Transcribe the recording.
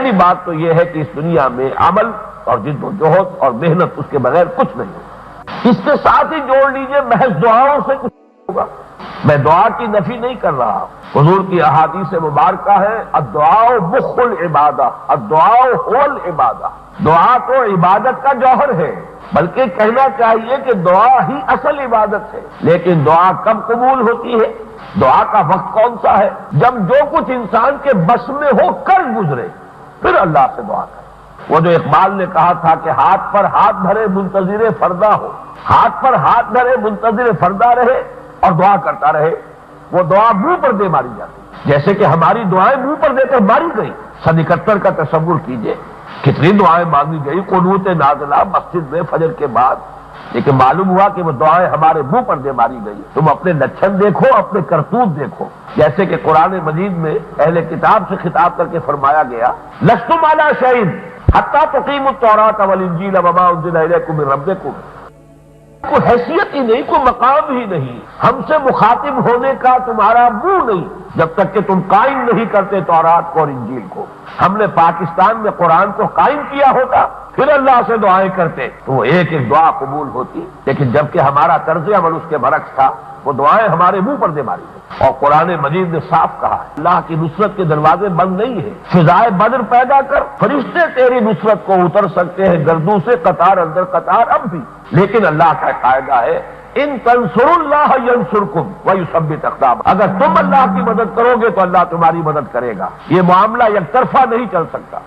پہلی بات تو یہ ہے کہ اس دنیا میں عمل اور جد و جہد اور محنت اس کے بغیر کچھ نہیں ہوگا۔ اس کے ساتھ ہی جوڑ لیجئے محض دعاؤں سے کچھ نہیں ہوگا۔ میں دعا کی نفی نہیں کر رہا، حضور کی احادیث مبارکہ ہے الدعاء مخ العبادہ، الدعاء هو العبادہ، دعا تو عبادت کا جوہر ہے، بلکہ کہنا چاہیے کہ دعا ہی اصل عبادت ہے۔ لیکن دعا کب قبول ہوتی ہے؟ دعا کا وقت کون سا ہے؟ جب جو کچھ انسان کے بس میں ہو کر گزرے، پھر اللہ سے دعا کرے۔ وہ جو اقبال نے کہا تھا کہ ہاتھ پر ہاتھ دھرے منتظر فردا ہو، ہاتھ پر ہاتھ دھرے منتظر فردا رہے اور دعا کرتا رہے، وہ دعا منہ پر دے ماری جاتی، جیسے کہ ہماری دعائیں منہ پر دے کر ماری گئی۔ سن 71 کا تصور کیجئے، کتنی دعائیں مانگی گئی قنوت نازلہ مسجد میں فجر کے بعد، لیکن معلوم ہوا کہ وہ دعائیں ہمارے منہ پر دے ماری گئی۔ تم اپنے لچھن دیکھو، اپنے کرتوت دیکھو، جیسے کہ قرآن مجید میں اہل کتاب سے خطاب کر کے فرمایا گیا لستم علی شیء حتی تقیموا التوراۃ والانجیل وما انزل الیکم من ربکم، کوئی حیثیت ہی نہیں، کوئی مقام ہی نہیں، ہم سے مخاطب ہونے کا تمہارا منہ نہیں جب تک کہ تم قائم نہیں کرتے تورات کو اور انجیل کو۔ ہم نے پاکستان میں قرآن کو قائم کیا ہوتا پھر اللہ سے دعائیں کرتے تو وہ ایک ایک دعا قبول ہوتی، لیکن جبکہ ہمارا طرز عمل اس کے برعکس تھا، وہ دعائیں ہمارے منہ پر دے ماری گئی۔ اور قرآن مجید نے صاف کہا ہے اللہ کی نصرت کے دروازے بند نہیں ہیں، فضائے بدر پیدا کر، فرشتے تیری نصرت کو اتر سکتے ہیں گردوں سے قطار اندر قطار اب بھی، لیکن اللہ کا قاعدہ ہے ان تنصروا اللہ ینصرکم ویثبت اقدامکم، اگر تم اللہ کی مدد کرو گے تو اللہ تمہاری مدد کرے گا۔ یہ معاملہ یک طرفہ نہیں چل سکتا۔